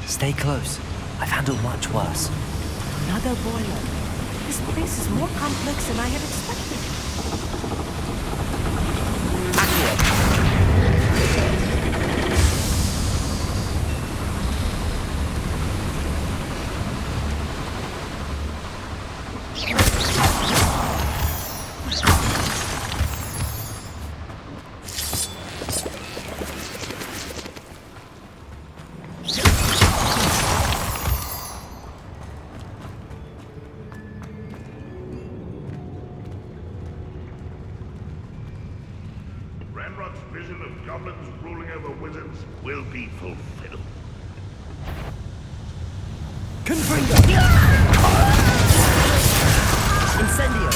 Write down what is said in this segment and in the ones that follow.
Stay close. I've handled much worse. Another boiler. This place is more complex than I had expected. Ranrock's vision of goblins ruling over wizards will be fulfilled. Confringo! Incendio!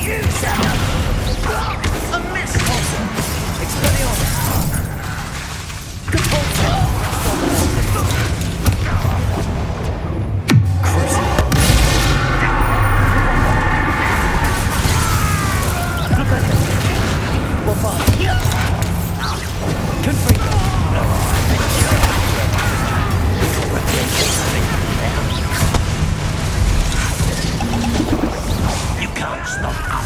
You shall a miss! Expelliarmus! You can't stop us!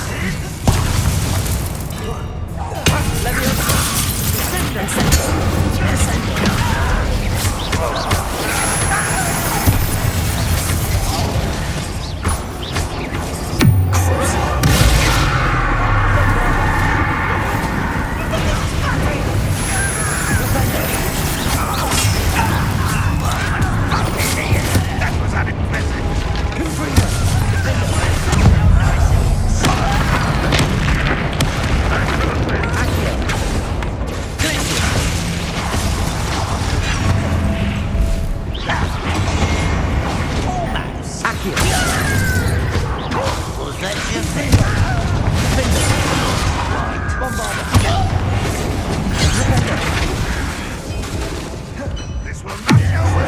This will not go well.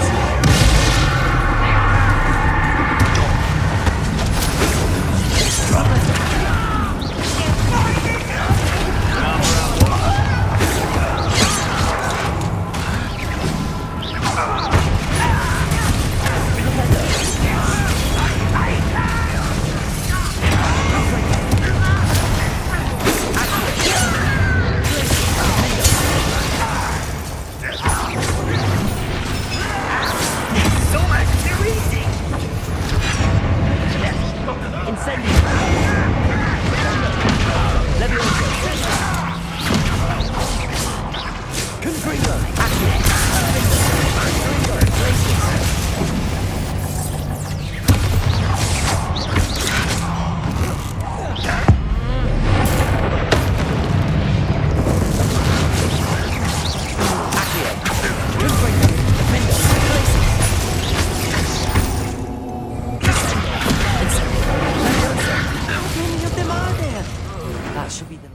That should be the last.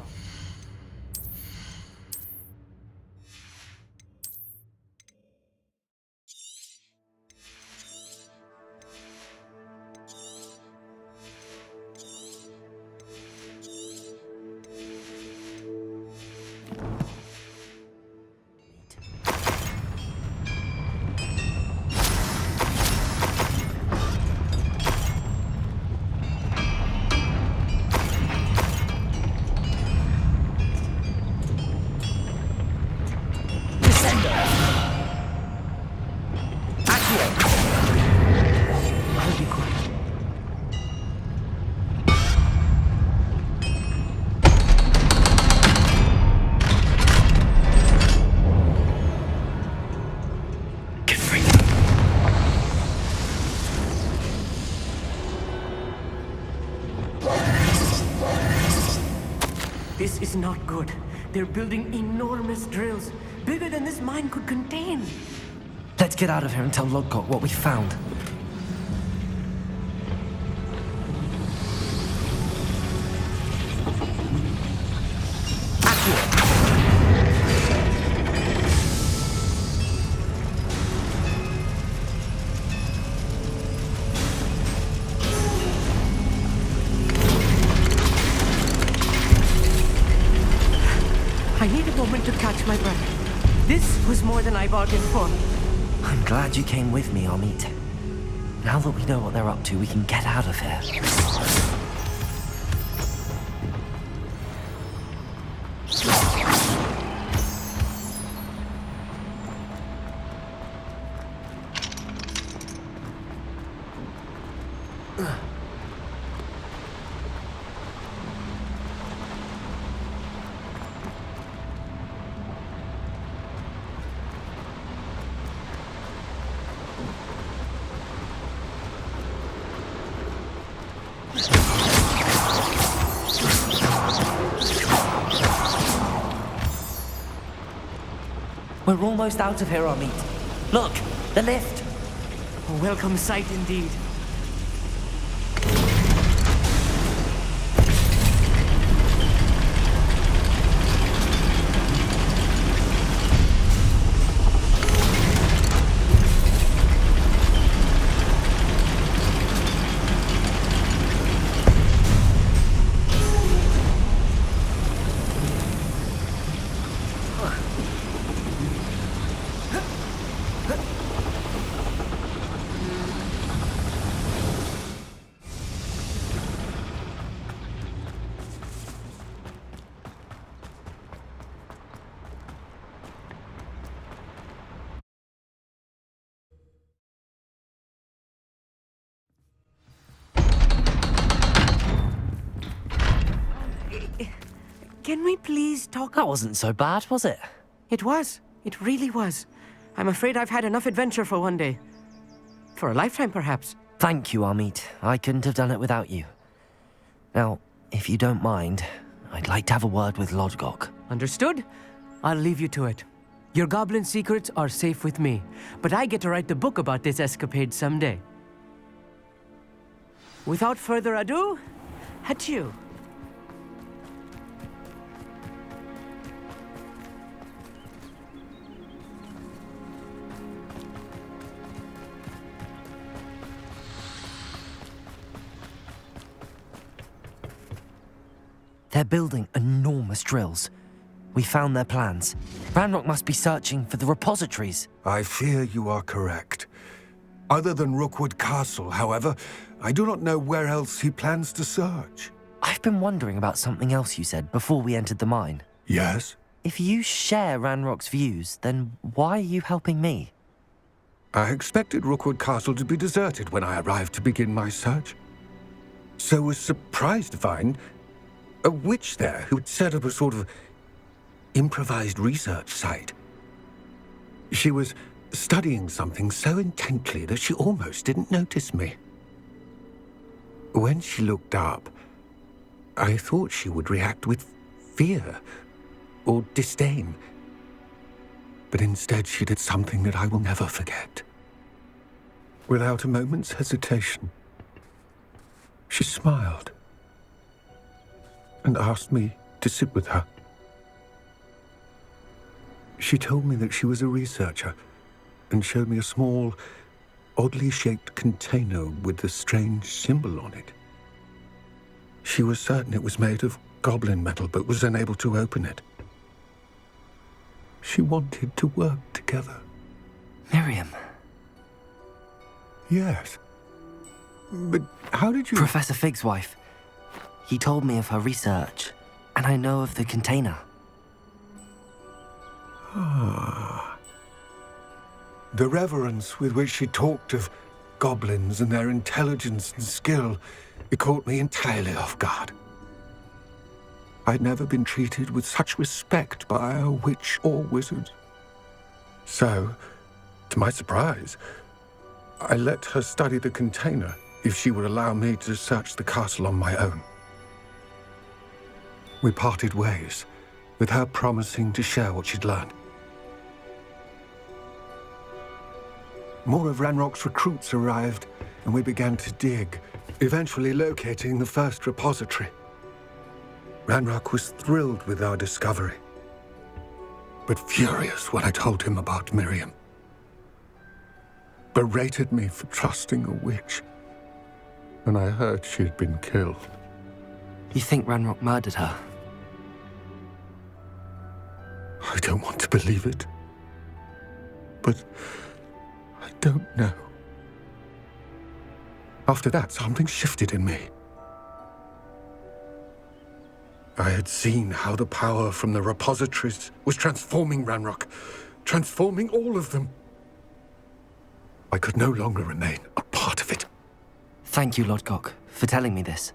This is not good. They're building enormous drills, bigger than this mine could contain. Let's get out of here and tell Lodgok what we found. I need a moment to catch my breath. This was more than I bargained for. I'm glad you came with me, Amit. Now that we know what they're up to, we can get out of here. We're almost out of here, Amit. Look, the lift. A welcome sight indeed. Can we please talk? That wasn't so bad, was it? It was. It really was. I'm afraid I've had enough adventure for one day. For a lifetime, perhaps. Thank you, Amit. I couldn't have done it without you. Now, if you don't mind, I'd like to have a word with Lodgok. Understood? I'll leave you to it. Your goblin secrets are safe with me, but I get to write the book about this escapade someday. Without further ado, adieu. They're building enormous drills. We found their plans. Ranrock must be searching for the repositories. I fear you are correct. Other than Rookwood Castle, however, I do not know where else he plans to search. I've been wondering about something else you said before we entered the mine. Yes? If you share Ranrock's views, then why are you helping me? I expected Rookwood Castle to be deserted when I arrived to begin my search. So was surprised to find a witch there who had set up a sort of improvised research site. She was studying something so intently that she almost didn't notice me. When she looked up, I thought she would react with fear or disdain. But instead she did something that I will never forget. Without a moment's hesitation, she smiled and asked me to sit with her. She told me that she was a researcher and showed me a small, oddly shaped container with a strange symbol on it. She was certain it was made of goblin metal, but was unable to open it. She wanted to work together. Miriam. Yes. But how did you... Professor Fig's wife. He told me of her research, and I know of the container. Ah. The reverence with which she talked of goblins and their intelligence and skill, it caught me entirely off guard. I'd never been treated with such respect by a witch or wizard. So, to my surprise, I let her study the container if she would allow me to search the castle on my own. We parted ways, with her promising to share what she'd learned. More of Ranrock's recruits arrived, and we began to dig, eventually locating the first repository. Ranrock was thrilled with our discovery, but furious when I told him about Miriam. Berated me for trusting a witch, and I heard she'd been killed. You think Ranrock murdered her? I don't want to believe it. But I don't know. After that, something shifted in me. I had seen how the power from the repositories was transforming Ranrock, transforming all of them. I could no longer remain a part of it. Thank you, Lodgok, for telling me this.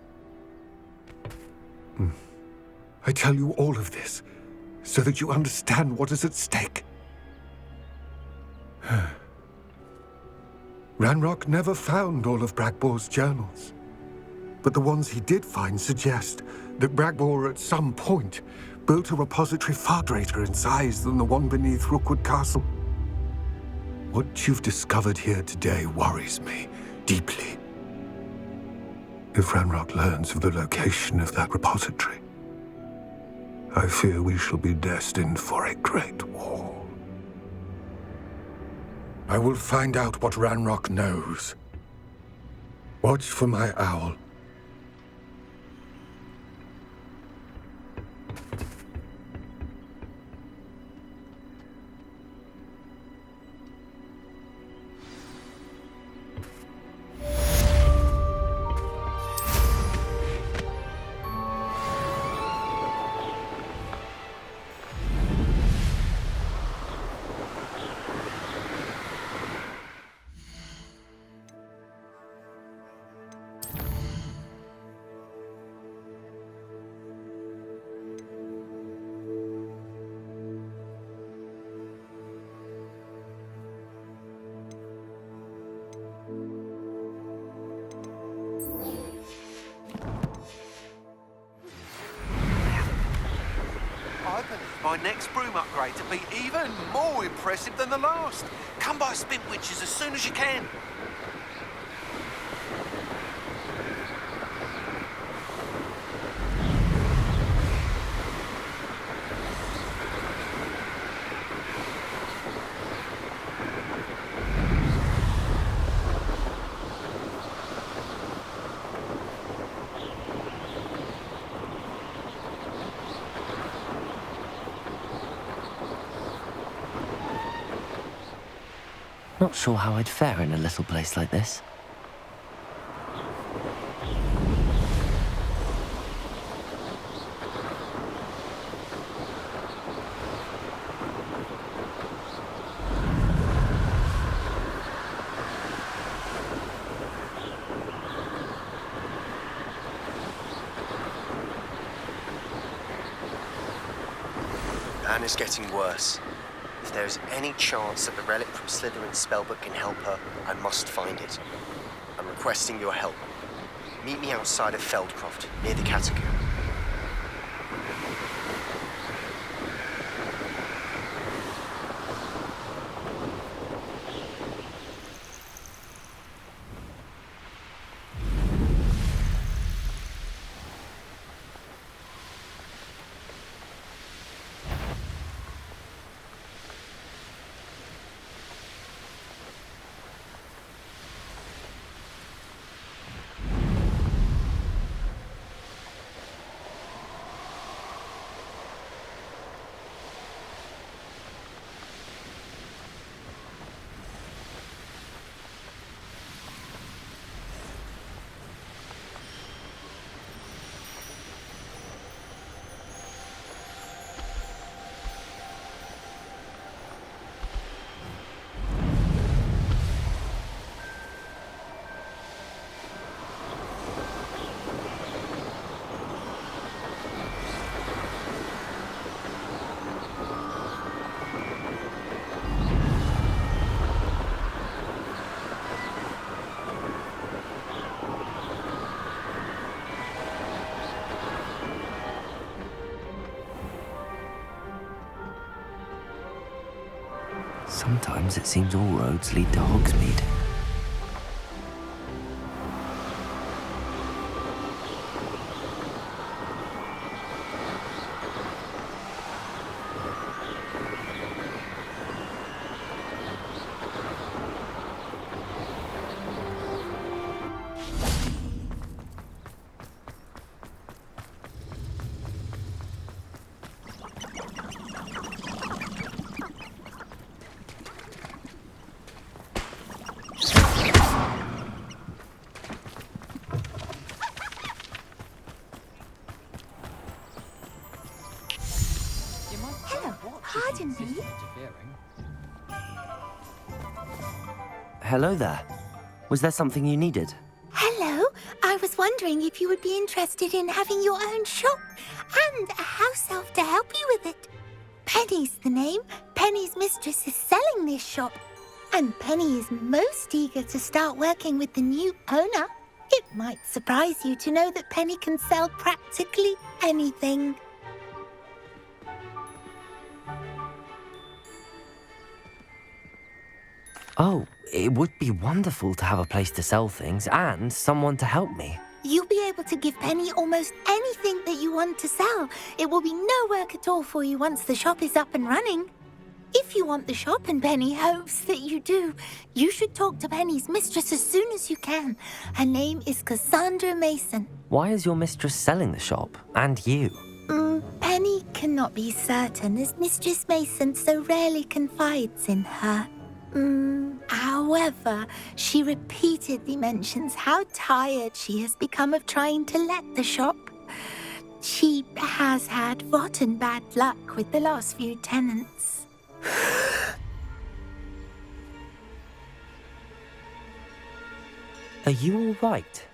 I tell you all of this so that you understand what is at stake. Ranrock never found all of Bragbor's journals, but the ones he did find suggest that Bragbor at some point built a repository far greater in size than the one beneath Rookwood Castle. What you've discovered here today worries me deeply. If Ranrock learns of the location of that repository, I fear we shall be destined for a great war. I will find out what Ranrock knows. Watch for my owl. I believe my next broom upgrade to be even more impressive than the last. Come by Spin Witches as soon as you can. Not sure how I'd fare in a little place like this. Anne is getting worse. If there is any chance that the relic from Slytherin's spellbook can help her, I must find it. I'm requesting your help. Meet me outside of Feldcroft, near the catacomb. Sometimes it seems all roads lead to Hogsmeade. Hello, pardon me. Hello there. Was there something you needed? Hello, I was wondering if you would be interested in having your own shop and a house elf to help you with it. Penny's the name. Penny's mistress is selling this shop, and Penny is most eager to start working with the new owner. It might surprise you to know that Penny can sell practically anything. Oh, it would be wonderful to have a place to sell things and someone to help me. You'll be able to give Penny almost anything that you want to sell. It will be no work at all for you once the shop is up and running. If you want the shop, and Penny hopes that you do, you should talk to Penny's mistress as soon as you can. Her name is Cassandra Mason. Why is your mistress selling the shop? And you? Penny cannot be certain, as Mistress Mason so rarely confides in her. However, she repeatedly mentions how tired she has become of trying to let the shop. She has had rotten bad luck with the last few tenants. Are you all right?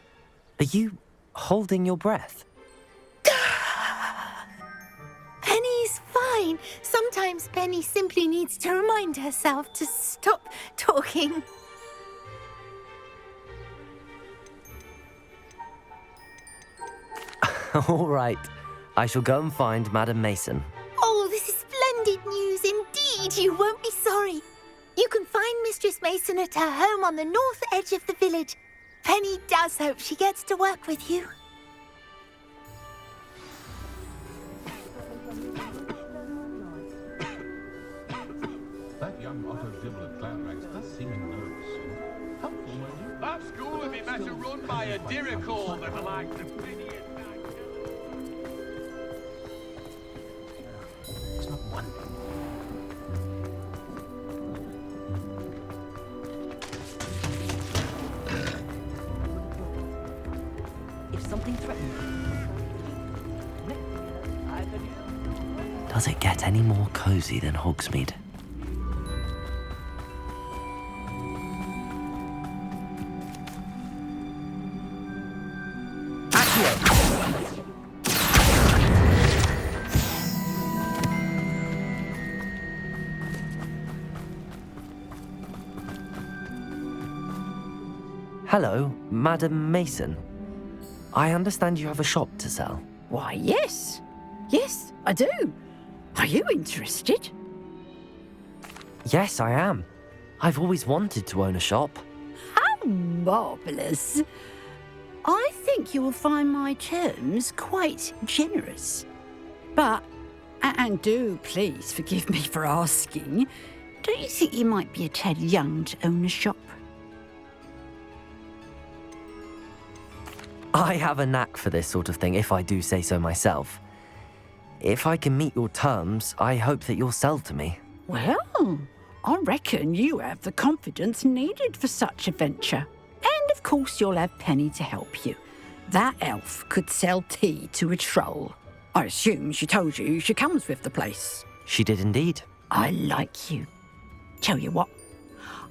Are you holding your breath? Penny's fine. Sometimes Penny simply needs to remind herself to stop talking. All right. I shall go and find Madam Mason. Oh, this is splendid news indeed. You won't be sorry. You can find Mistress Mason at her home on the north edge of the village. Penny does hope she gets to work with you. That young Otto-Diblet Clanrax does seem nervous. How cool are you? That school would be better run by a Dirical than the likes of Penny and Nigel. It's not one. If something threatens Does it get any more cozy than Hogsmeade? Hello, Madam Mason. I understand you have a shop to sell. Why, yes. Yes, I do. Are you interested? Yes, I am. I've always wanted to own a shop. How marvellous. I think you will find my terms quite generous. But, and do please forgive me for asking, don't you think you might be a tad young to own a shop? I have a knack for this sort of thing, if I do say so myself. If I can meet your terms, I hope that you'll sell to me. Well, I reckon you have the confidence needed for such a venture. And of course you'll have Penny to help you. That elf could sell tea to a troll. I assume she told you she comes with the place. She did indeed. I like you. Tell you what,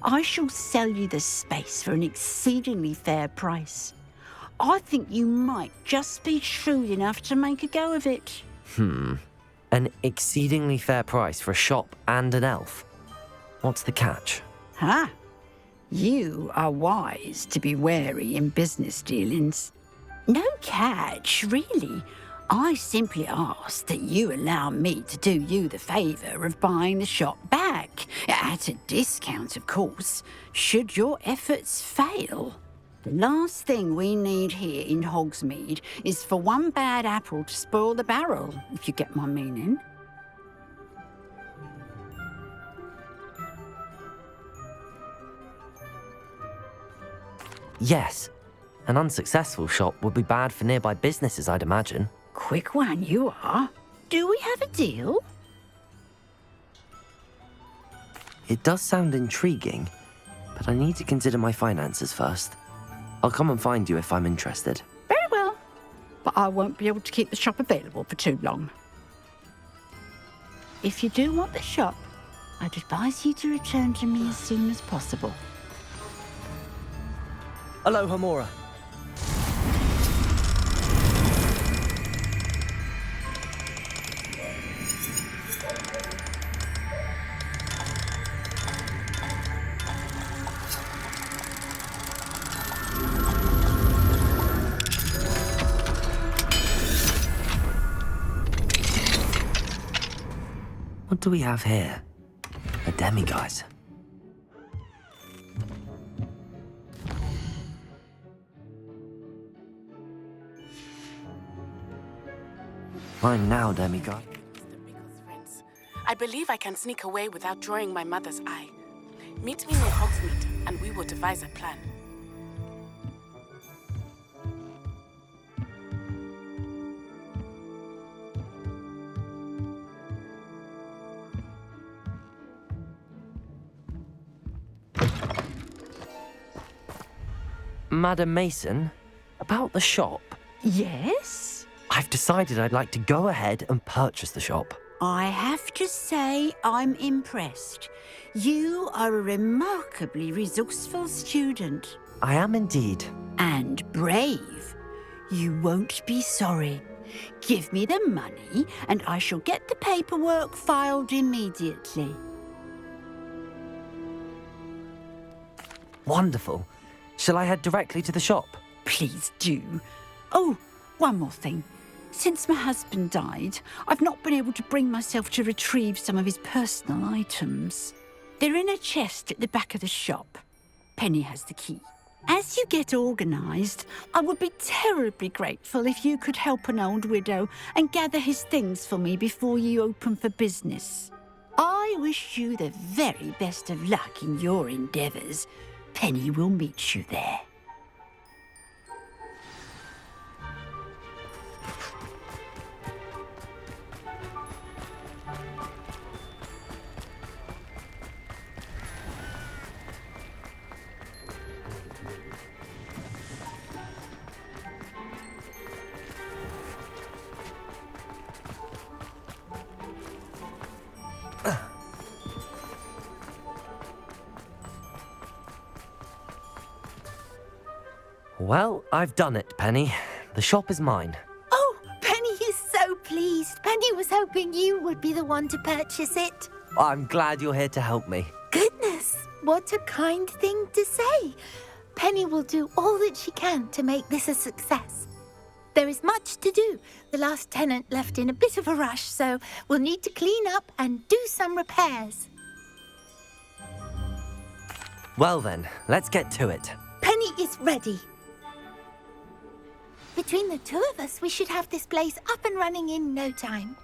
I shall sell you the space for an exceedingly fair price. I think you might just be shrewd enough to make a go of it. An exceedingly fair price for a shop and an elf. What's the catch? Huh? You are wise to be wary in business dealings. No catch, really. I simply ask that you allow me to do you the favour of buying the shop back, at a discount, of course, should your efforts fail. The last thing we need here in Hogsmeade is for one bad apple to spoil the barrel, if you get my meaning. Yes. An unsuccessful shop would be bad for nearby businesses, I'd imagine. Quick one you are. Do we have a deal? It does sound intriguing, but I need to consider my finances first. I'll come and find you if I'm interested. Very well. But I won't be able to keep the shop available for too long. if you do want the shop, I'd advise you to return to me as soon as possible. Aloha, Mora. What do we have here? A demiguise. Fine now, demiguise. I believe I can sneak away without drawing my mother's eye. Meet me near Hogsmeade, and we will devise a plan. Madam Mason, about the shop. Yes? I've decided I'd like to go ahead and purchase the shop. I have to say I'm impressed. You are a remarkably resourceful student. I am indeed. And brave. You won't be sorry. Give me the money and I shall get the paperwork filed immediately. Wonderful. Shall I head directly to the shop? Please do. Oh, one more thing. Since my husband died, I've not been able to bring myself to retrieve some of his personal items. They're in a chest at the back of the shop. Penny has the key. As you get organised, I would be terribly grateful if you could help an old widow and gather his things for me before you open for business. I wish you the very best of luck in your endeavours. Penny will meet you there. Well, I've done it, Penny. The shop is mine. Oh, Penny is so pleased. Penny was hoping you would be the one to purchase it. I'm glad you're here to help me. Goodness, what a kind thing to say. Penny will do all that she can to make this a success. There is much to do. The last tenant left in a bit of a rush, so we'll need to clean up and do some repairs. Well then, let's get to it. Penny is ready. Between the two of us, we should have this place up and running in no time.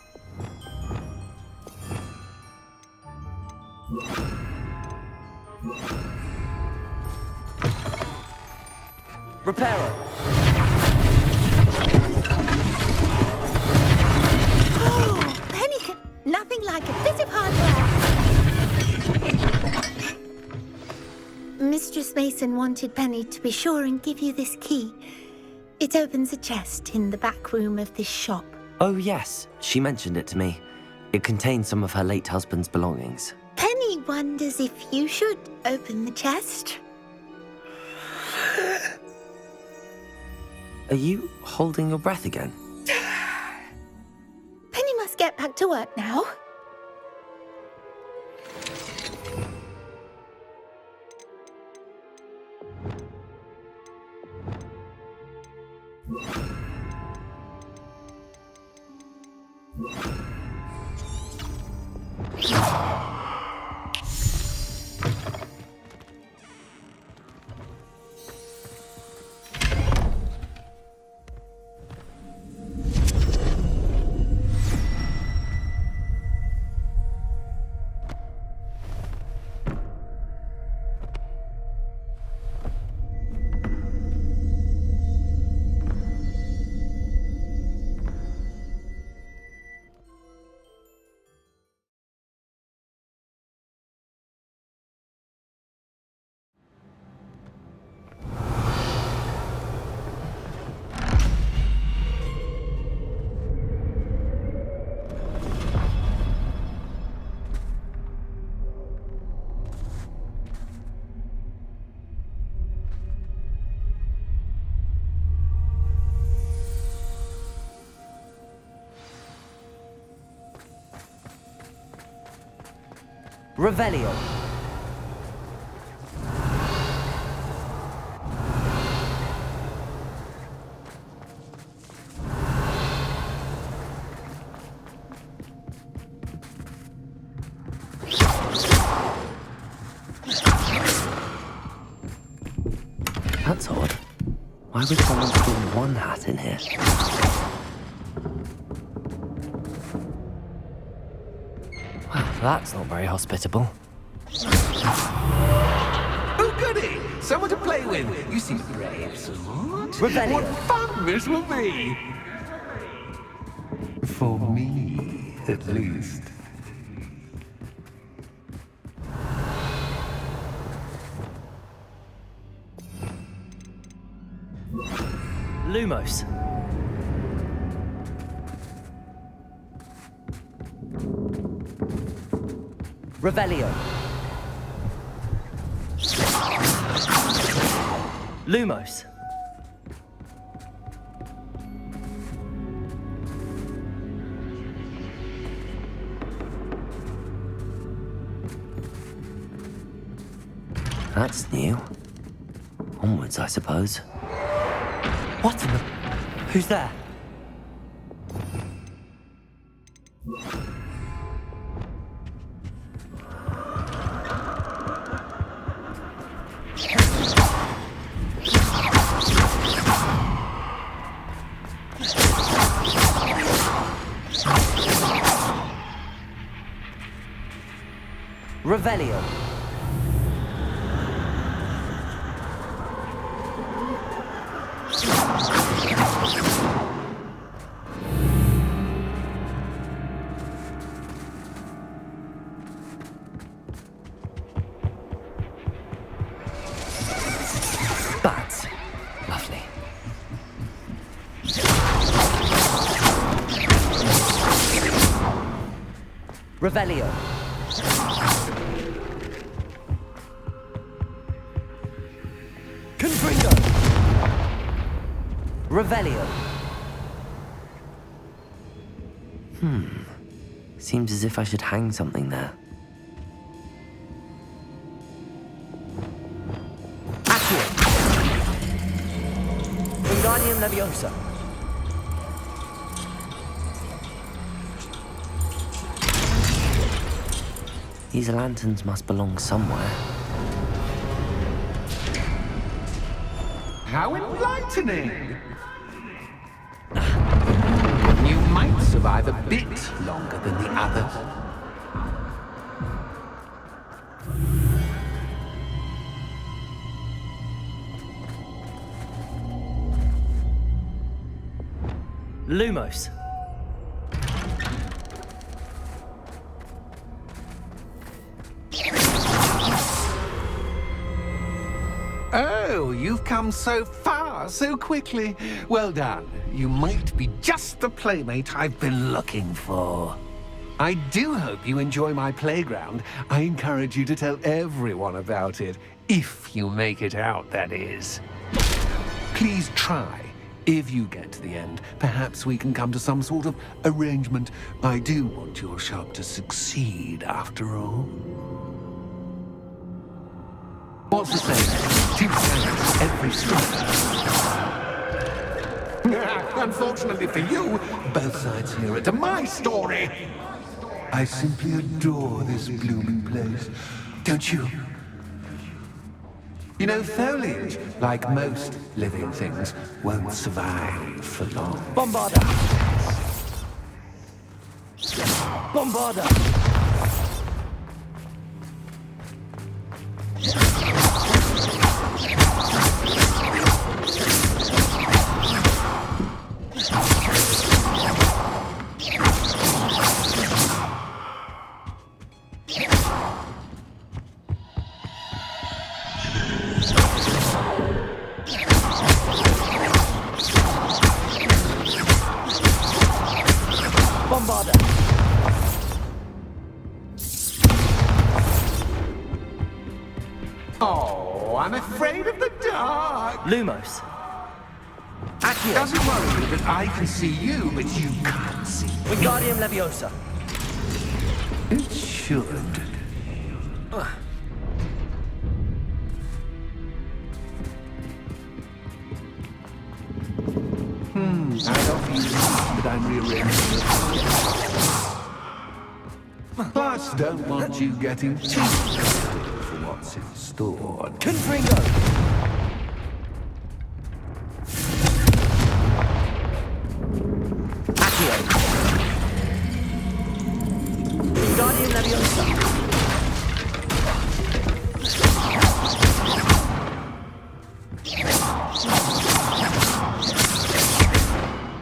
Repairer! Oh, Penny, nothing like a bit of hard work. Mistress Mason wanted Penny to be sure and give you this key. It opens a chest in the back room of this shop. Oh yes, she mentioned it to me. It contains some of her late husband's belongings. Penny wonders if you should open the chest. Are you holding your breath again? Penny must get back to work now. Revelio. That's odd. Why would someone store one hat in here? Well, that's not very hospitable. Oh, goody! Someone to play with. You seem brave, Sword. Revelio. What fun this will be! For me, at least. Lumos. Revelio. Lumos. That's new. Onwards, I suppose. What in the... Who's there? Revelio. Bats. Lovely. Revelio. Confringo. Revelio. Seems as if I should hang something there. Accio. Wingardium Leviosa. These lanterns must belong somewhere. How enlightening! You might survive a bit longer than the others. Lumos. Oh, you've come so far so quickly. Well done. You might be just the playmate I've been looking for. I do hope you enjoy my playground. I encourage you to tell everyone about it. If you make it out, that is. Please try. If you get to the end, perhaps we can come to some sort of arrangement. I do want your shop to succeed, after all. What's the saying? 2 cents every strike. Unfortunately for you, both sides hear it to my story. I simply adore this blooming place. Don't you? You know, foliage, like most living things, won't survive for long. Bombarda. Bombarda. Bombarda. Oh, I'm afraid of the dark. Lumos. Accio. Doesn't worry that I can see you, but you can't see. Wingardium Leviosa. It should. I'd offer you this, but I'm rearranging it. Plus, don't want you getting too excited for what's in store. Confringo! Accio! Wingardium Leviosa!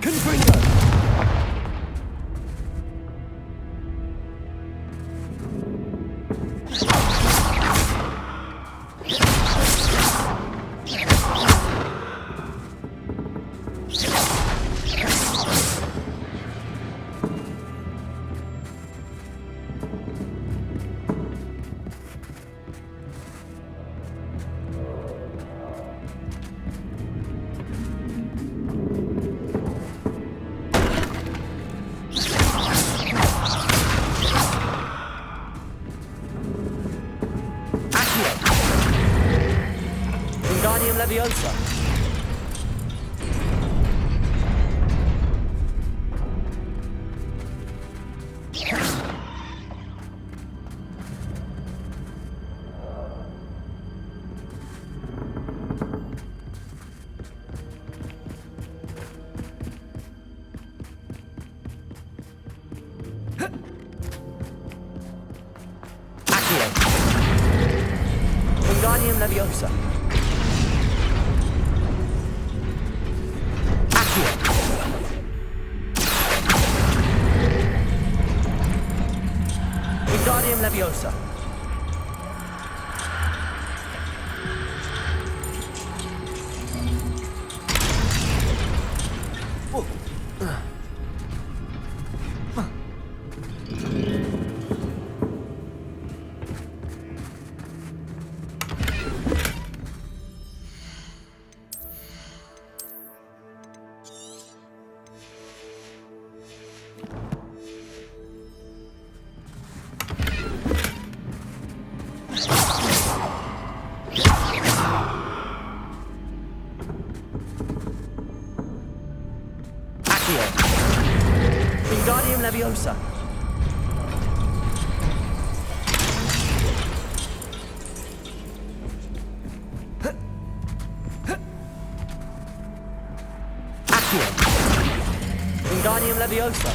Confringo! Wingardium Leviosa. Accio. Wingardium Leviosa. Wingardium Leviosa. Wingardium Leviosa. Accio. Wingardium Leviosa.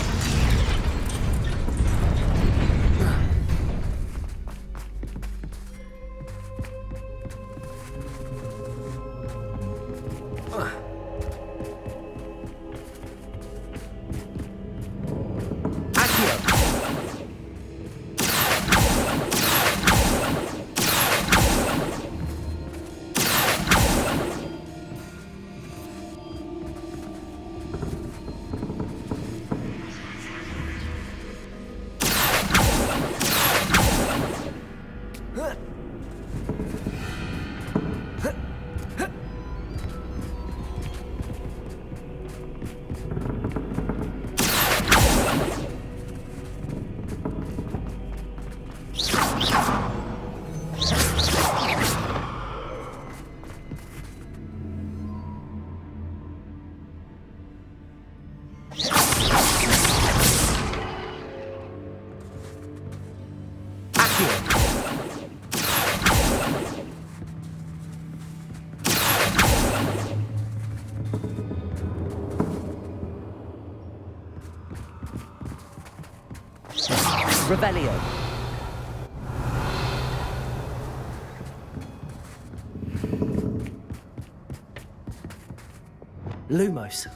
Rebellion. Lumos.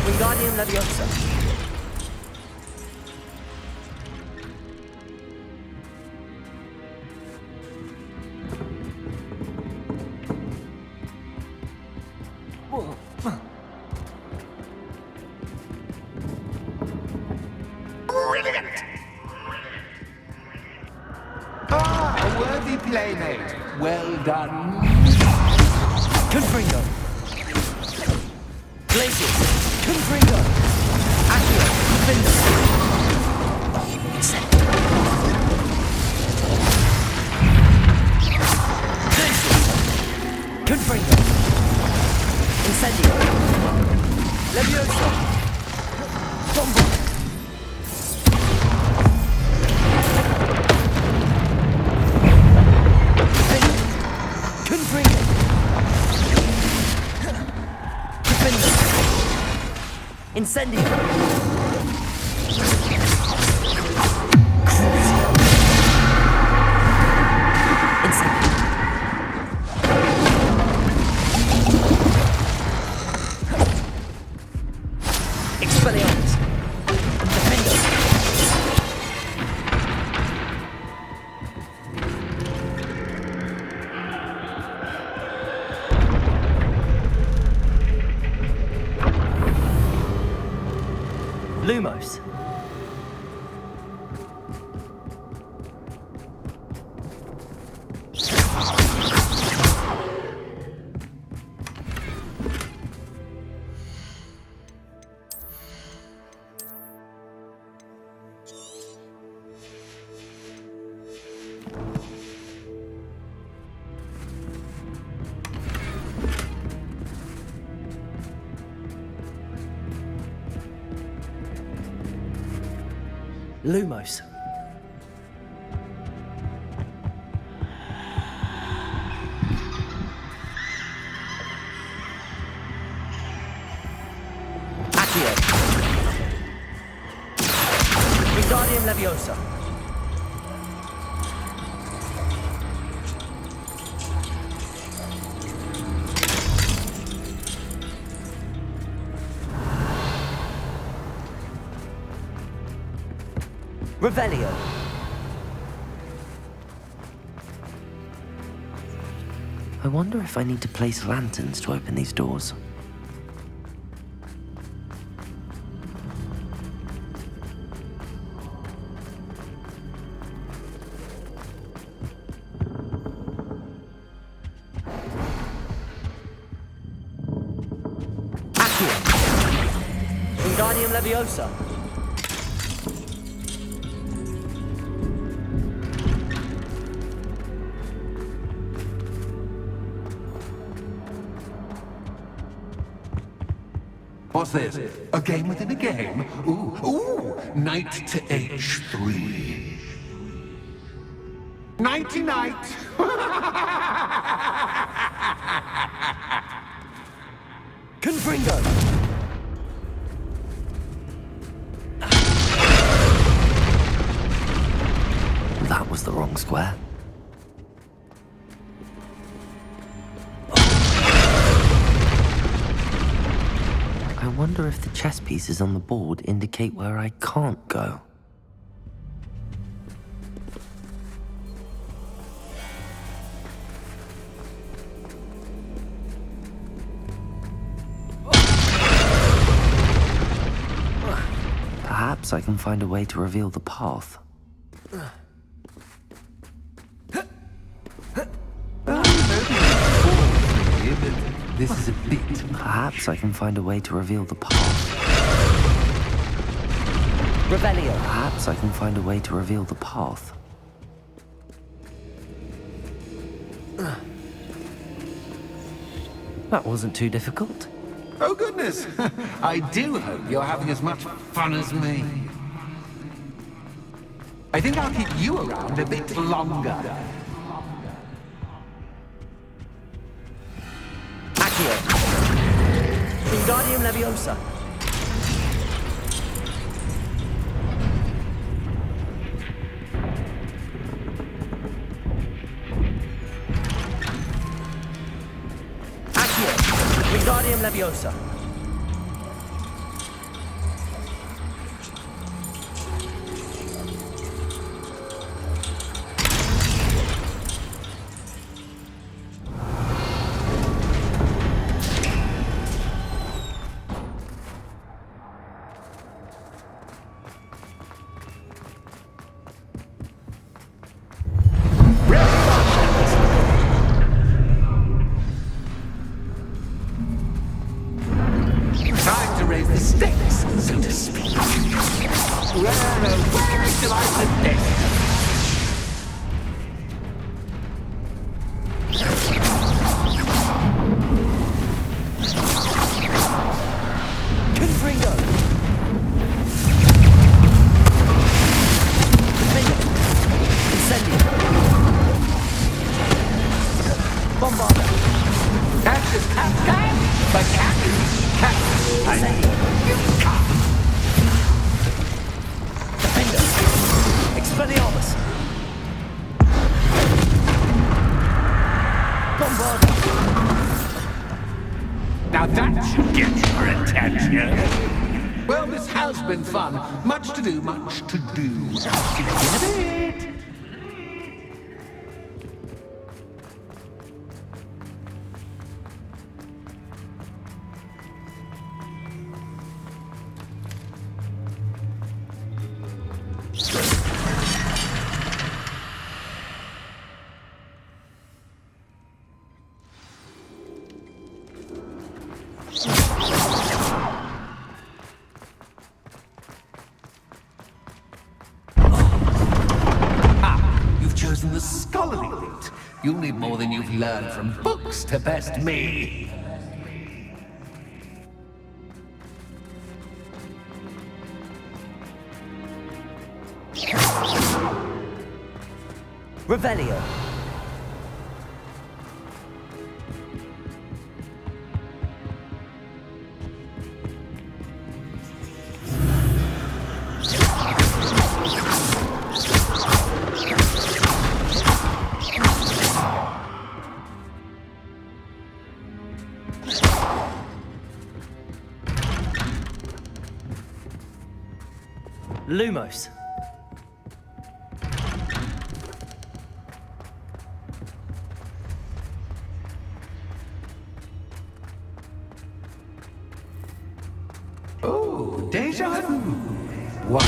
Wingardium Leviosa. playmate. Well done. Confringo. Glacius. Confringo. Accio. Finder. Confringo. Incendio. Levioso. Bombo. Confringo. Defender. Incendio. Expelliarmus. Defender. Lumos. Lumos. Accio. Wingardium Leviosa. Revelio. I wonder if I need to place lanterns to open these doors. Accio. Wingardium Leviosa. What's this? A game within a game? Ooh, knight to h3. Nighty-night! Confringo. That was the wrong square. I wonder if the chess pieces on the board indicate where I can't go. Perhaps I can find a way to reveal the path. This is a bit. Perhaps I can find a way to reveal the path. Revelio. Perhaps I can find a way to reveal the path. That wasn't too difficult. Oh, goodness! I do hope you're having as much fun as me. I think I'll keep you around a bit longer. Accio. Wingardium Leviosa. Accio. Wingardium Leviosa. Where shall I put this? Confringo! Incendio! Bombarda! That's just cat, but cat. Defender! Expelliarmus! Bombarda! Now that should get your attention. Well, this has been fun. Much to do, much to do. See you in a bit. Chosen the scholarly route. You'll need more than you've learned from books to best me. Revelio! Lumos. Oh, deja vu. What?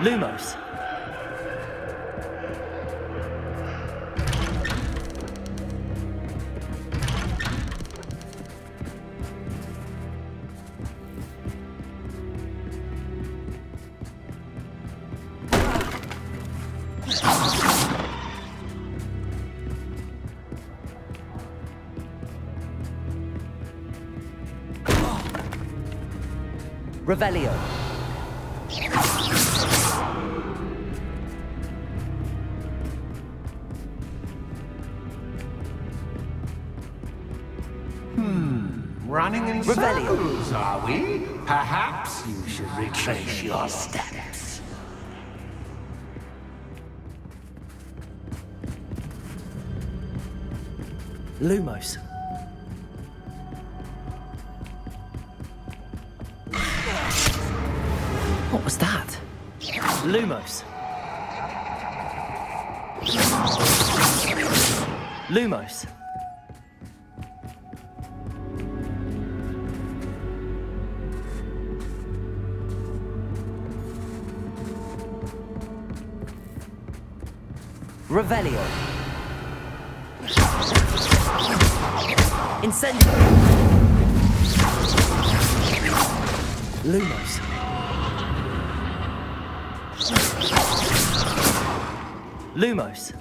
Lumos. Revelio. Running in Revelio. circles, are we? Perhaps you should retrace your steps. Lumos. What was that? Lumos. Lumos. Revelio. Incendio. Lumos. Lumos.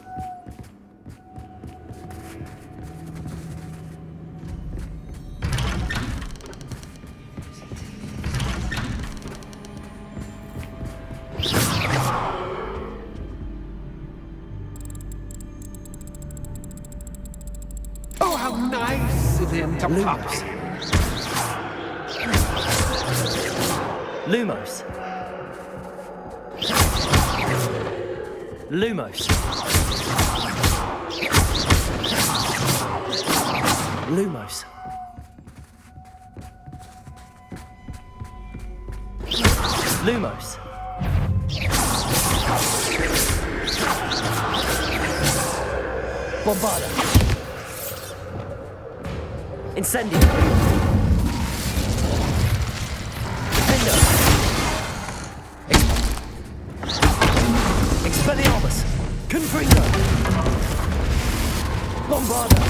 Oh, how nice of him to pop Lumos. in. Lumos. Lumos. Lumos. Lumos. Bombarda. Incendio. Defender. Expelliarmus. Confringo. Bombarda.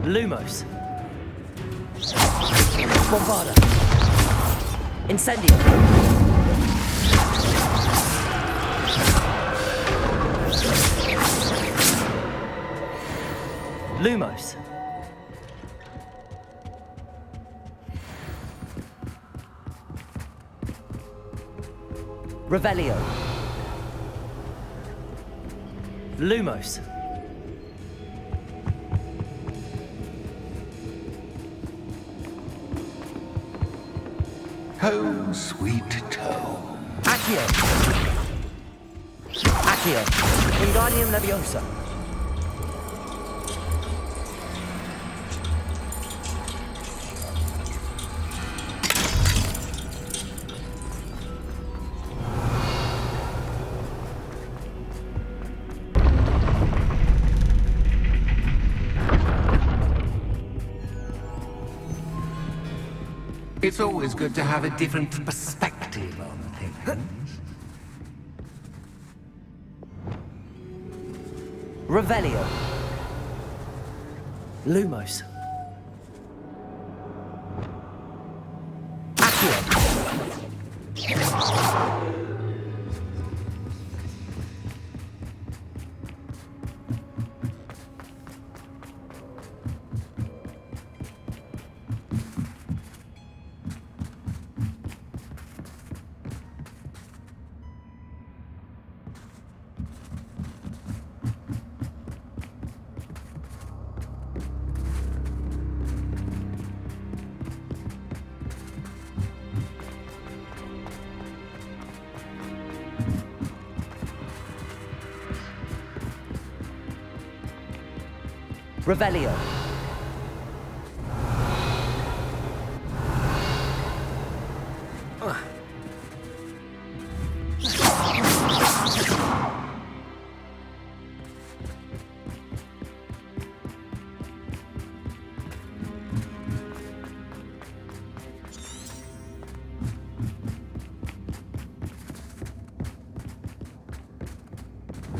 Lumos. Bombarda. Incendio. Lumos. Revelio. Lumos. Home, sweet home. Accio. Accio. Wingardium Leviosa. It's always good to have a different perspective on things. Revelio. Lumos. Accio. Revelio.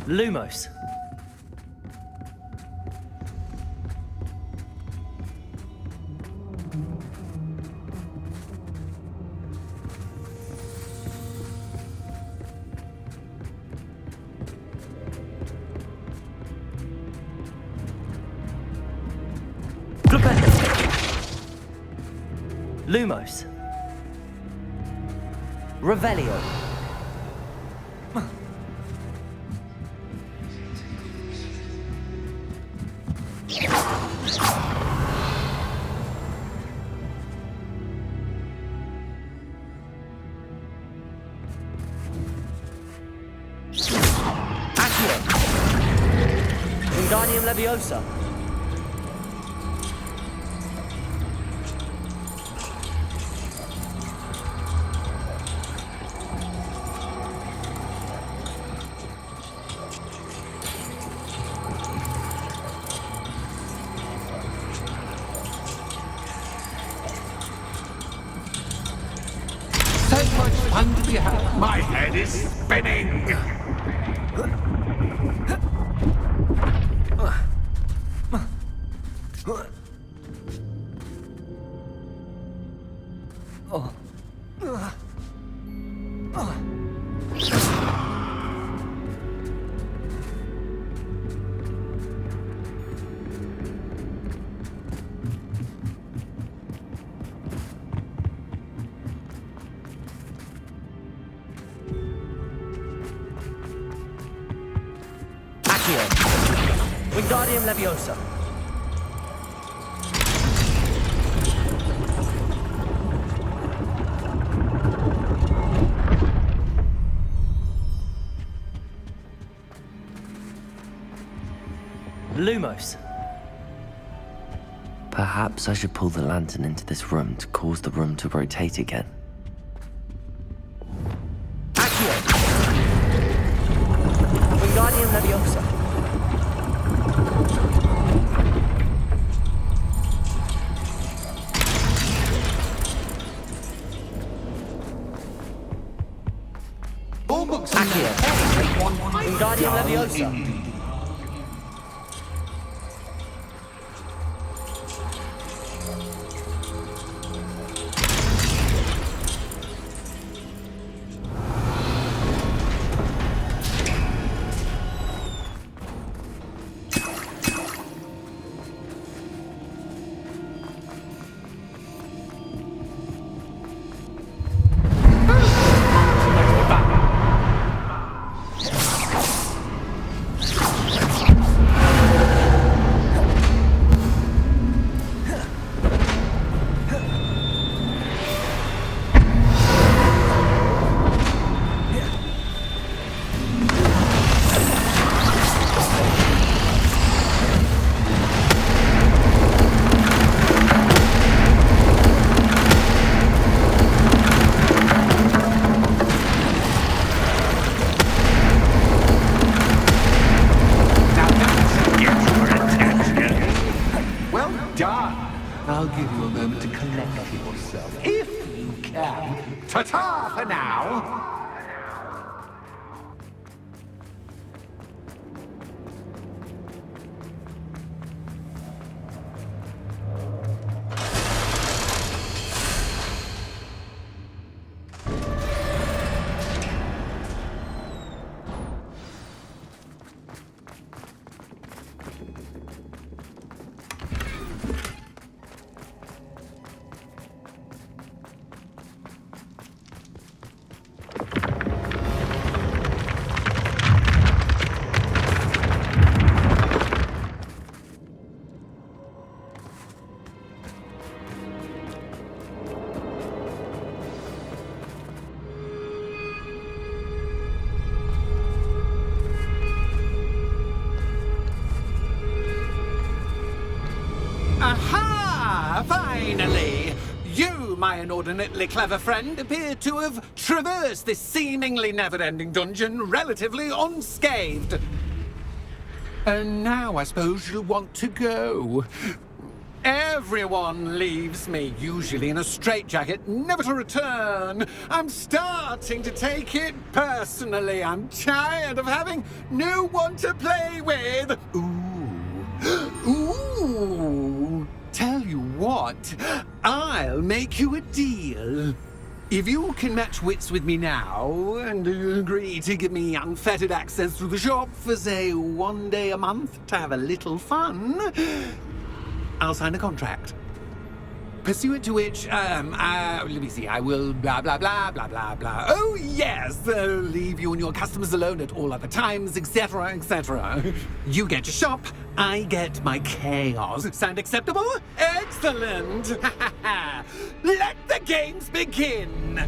Lumos. Lumos. Revelio. Accio. Wingardium Leviosa. So much fun to be had. My head is spinning. Accio. Wingardium Leviosa. Lumos. Perhaps I should pull the lantern into this room to cause the room to rotate again. Accio. Wingardium Leviosa. Accio. Wingardium Leviosa. Finally! You, my inordinately clever friend, appear to have traversed this seemingly never-ending dungeon relatively unscathed. And now I suppose you'll want to go. Everyone leaves me, usually in a straitjacket, never to return. I'm starting to take it personally. I'm tired of having no one to play with. Ooh. Tell you what, I'll make you a deal. If you can match wits with me now and agree to give me unfettered access to the shop for, say, 1 day a month to have a little fun, I'll sign a contract. Pursuant to which, let me see, I will blah, blah, blah, blah, blah, blah. Oh, yes, leave you and your customers alone at all other times, etc., etc. You get your shop, I get my chaos. Sound acceptable? Excellent! Let the games begin!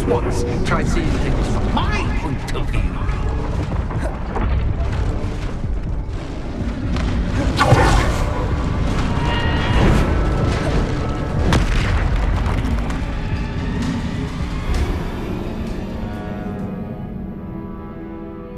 once tried seeing things from my